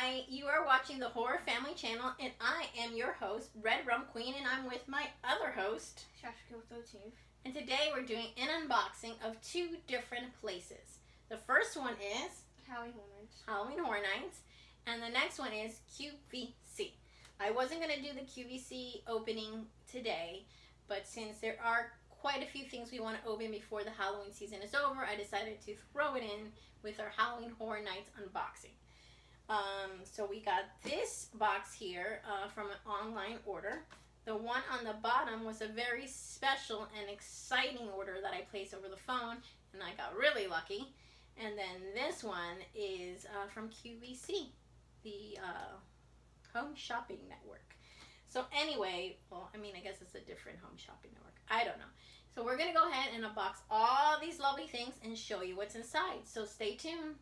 Hi, you are watching the Horror Family Channel, and I am your host, Red Rum Queen, and I'm with my other host, HHN. and today we're doing an unboxing of two different places. The first one is Halloween Horror Nights, and the next one is QVC. I wasn't going to do the QVC opening today, but since there are quite a few things we want to open before the Halloween season is over, I decided to throw it in with our Halloween Horror Nights unboxing. So we got this box here from an online order. The one on the bottom was a very special and exciting order that I placed over the phone, and I got really lucky. And then this one is from QVC, the Home Shopping Network. So anyway, well, I mean, I guess it's a different home shopping network. I don't know. So we're going to go ahead and unbox all these lovely things and show you what's inside. So stay tuned.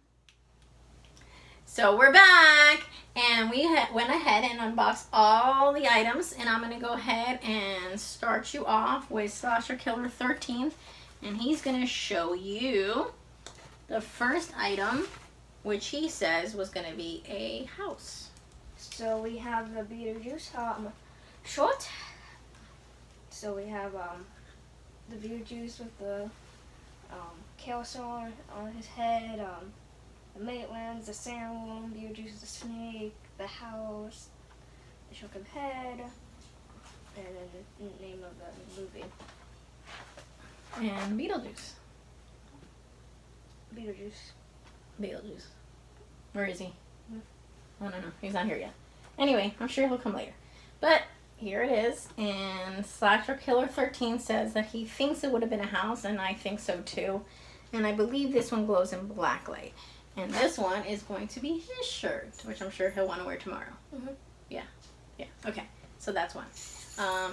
So we're back, and we went ahead and unboxed all the items, and I'm going to go ahead and start you off with Slasher Killer 13th, and he's going to show you the first item, which he says was going to be a house. So we have the Beetlejuice short. So we have the Beetlejuice with the carousel on his head, the Maitlands, the sandworm, Beetlejuice the snake, the house, the shrunken head, and then the name of the movie. And Beetlejuice. Beetlejuice. Where is he? Hmm. I don't know. He's not here yet. Anyway, I'm sure he'll come later. But here it is. And Slasher Killer 13 says that he thinks it would have been a house, and I think so too. And I believe this one glows in black light. And this one is going to be his shirt, which I'm sure he'll want to wear tomorrow. Mm-hmm. Yeah. Okay. So that's one.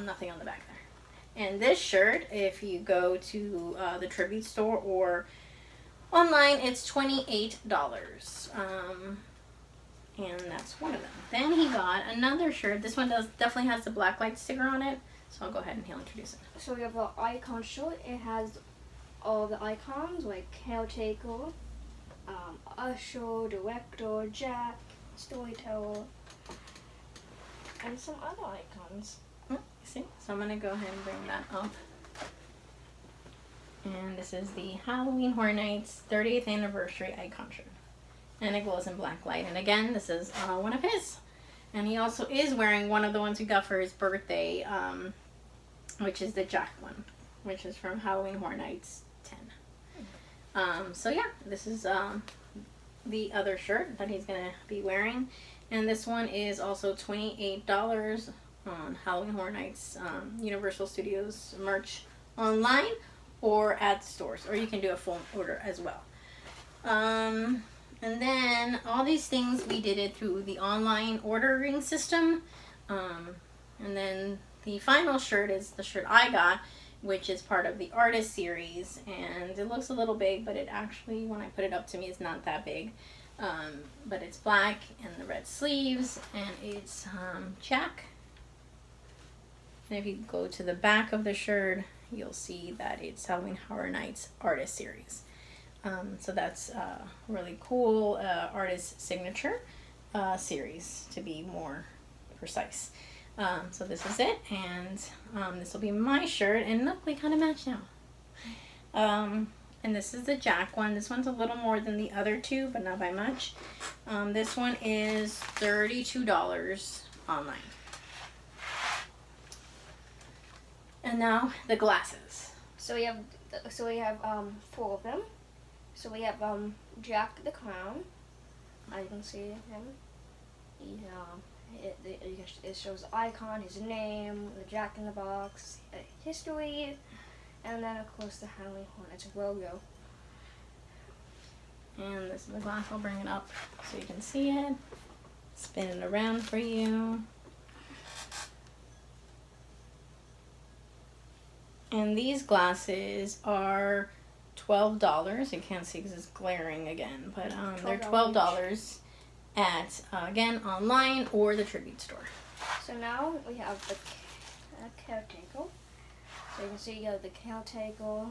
Nothing on the back there. And this shirt, if you go to the tribute store or online, it's $28. And that's one of them. Then he got another shirt. This one definitely has the black light sticker on it. So I'll go ahead and he'll introduce it. So we have the icon shirt. It has all the icons like caretaker, usher, director, Jack, storyteller, and some other icons. You see? So I'm going to go ahead and bring that up. And this is the Halloween Horror Nights 30th anniversary icon shirt. And it glows in black light. And again, this is one of his. And he also is wearing one of the ones we got for his birthday, which is the Jack one, which is from Halloween Horror Nights 10. So yeah, this is the other shirt that he's going to be wearing. And this one is also $28 on Halloween Horror Nights Universal Studios merch online or at stores. Or you can do a full order as well. And then all these things we did it through the online ordering system. And then the final shirt is the shirt I got, which is part of the artist series. And it looks a little big, but it actually, when I put it up to me, it's not that big. But it's black and the red sleeves, and it's Jack. And if you go to the back of the shirt, you'll see that it's Halloween Horror Nights artist series. So that's really cool artist signature series, to be more precise. So this is it, and this will be my shirt, and look, we kind of match now. And this is the Jack one. This one's a little more than the other two, but not by much. This one is $32 online. And now the glasses. So we have four of them. So we have Jack the Clown. I can see him. It shows the icon, his name, the Jack in the Box, history, and then of course the Halloween Horror Nights logo. And this is the glass. I'll bring it up so you can see it. Spin it around for you. And these glasses are $12. You can't see because it's glaring again, but they're $12 at, again, online or the tribute store. So now we have the caretaker. So you can see you have the caretaker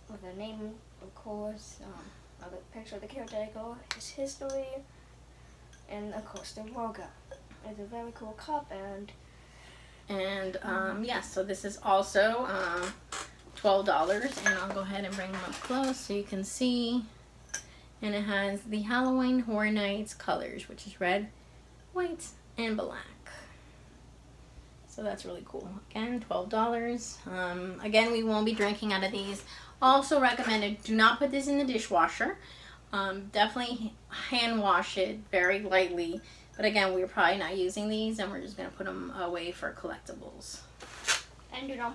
with a name, of course, a picture of the caretaker, his history, and of course the logo. It's a very cool cup, and yes, so this is also $12, and I'll go ahead and bring them up close so you can see. And it has the Halloween Horror Nights colors, which is red, white, and black. So that's really cool. Again, $12. Again, we won't be drinking out of these. Also recommended, do not put this in the dishwasher. Definitely hand wash it very lightly. But again, we're probably not using these, and we're just going to put them away for collectibles. And do not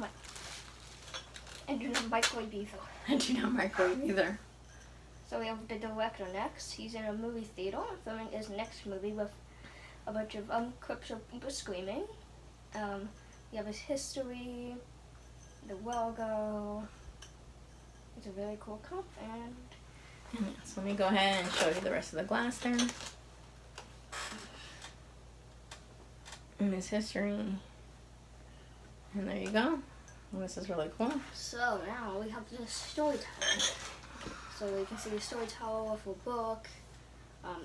microwave either. And do not microwave either. So we have the director next. He's in a movie theater filming his next movie with a bunch of clips of people screaming. We have his history, the logo. It's a very cool cup, and so let me go ahead and show you the rest of the glass there. And his history. And there you go. And this is really cool. So now we have the storyteller. So you can see the storyteller with a book,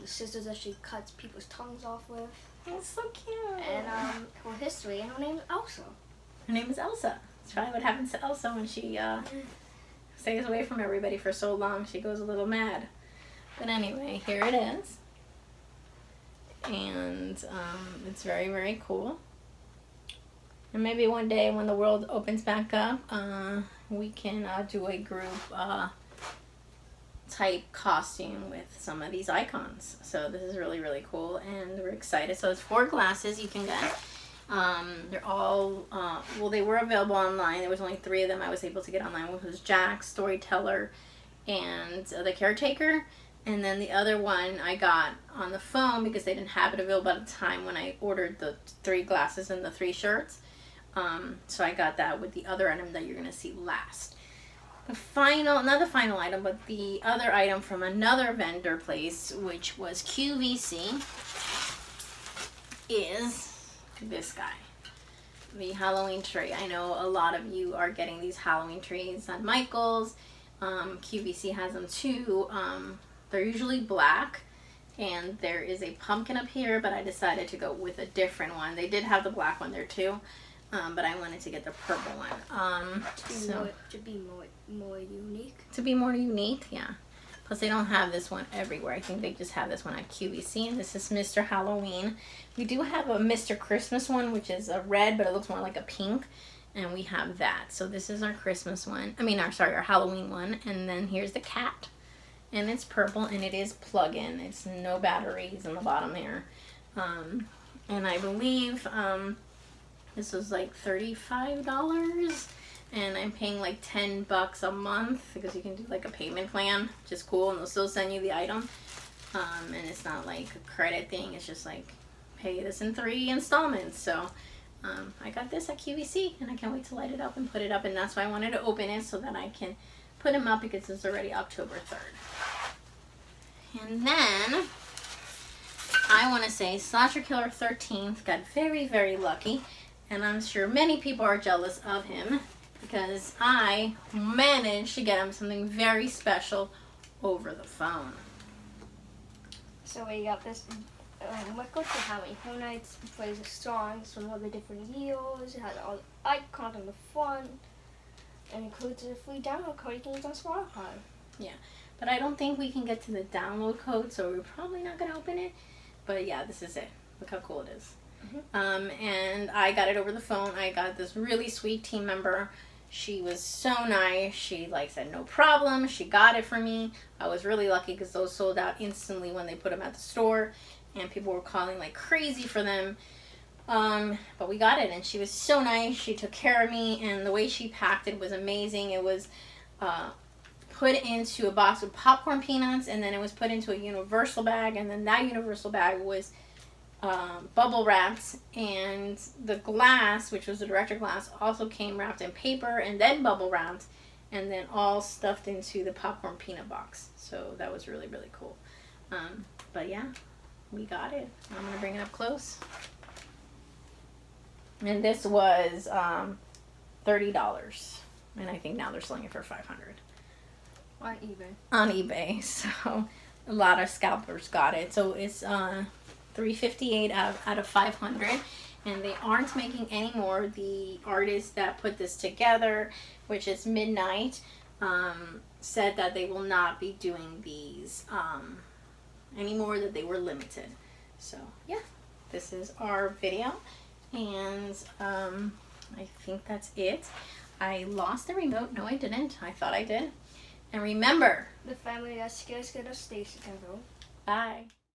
the scissors that she cuts people's tongues off with. It's so cute. And her history, and her name is Elsa. Her name is Elsa. That's probably what happens to Elsa when she stays away from everybody for so long. She goes a little mad. But anyway, here it is. And it's very, very cool. And maybe one day when the world opens back up, we can do a group type costume with some of these icons. So this is really, really cool, and we're excited. So it's 4 glasses you can get. They're all, well, they were available online. There was only 3 of them I was able to get online, which was Jack, Storyteller, and the Caretaker. And then the other one I got on the phone because they didn't have it available at the time when I ordered the 3 glasses and the 3 shirts. So I got that with the other item that you're going to see last. The final, not the final item, but the other item from another vendor place, which was QVC, is this guy. The Halloween tree. I know a lot of you are getting these Halloween trees on Michael's. QVC has them too. They're usually black, and there is a pumpkin up here, but I decided to go with a different one. They did have the black one there too, but I wanted to get the purple one. To be more unique. To be more unique, yeah. Plus, they don't have this one everywhere. I think they just have this one at QVC, and this is Mr. Halloween. We do have a Mr. Christmas one, which is a red, but it looks more like a pink, and we have that. So this is our Christmas one. Our Halloween one, and then here's the cat. And it's purple, and it is plug-in. It's no batteries in the bottom there. And I believe this was like $35, and I'm paying like $10 a month because you can do like a payment plan, which is cool, and they'll still send you the item. And it's not like a credit thing. It's just like pay this in 3 installments. So I got this at QVC, and I can't wait to light it up and put it up. And that's why I wanted to open it so that I can put them up because it's already October 3rd. And then I want to say Slasher Killer 13th got very, very lucky, and I'm sure many people are jealous of him because I managed to get him something very special over the phone. So we got this Michael to Halloween Horror Nights. Plays the songs from all the different years. It has all the icons on the front, and includes a free download code you can use on Spotify. Yeah. But I don't think we can get to the download code, so we're probably not going to open it. But yeah, this is it. Look how cool it is. Mm-hmm. And I got it over the phone. I got this really sweet team member. She was so nice. She said no problem. She got it for me. I was really lucky because those sold out instantly when they put them at the store. And people were calling like crazy for them. But we got it, and she was so nice. She took care of me, and the way she packed it was amazing. It was put into a box of popcorn peanuts, and then it was put into a universal bag, and then that universal bag was bubble wrapped, and the glass, which was the director glass, also came wrapped in paper and then bubble wrapped, and then all stuffed into the popcorn peanut box. So that was really, really cool. But yeah, we got it. I'm gonna bring it up close. And this was $30, and I think now they're selling it for $500. On eBay. On eBay, so a lot of scalpers got it. So it's 358 out of 500, and they aren't making any more. The artist that put this together, which is Midnight, said that they will not be doing these anymore, that they were limited. So yeah, this is our video, and I think that's it. I lost the remote. No, I didn't. I thought I did. And remember, the family that's scared of Stacy can go. Bye.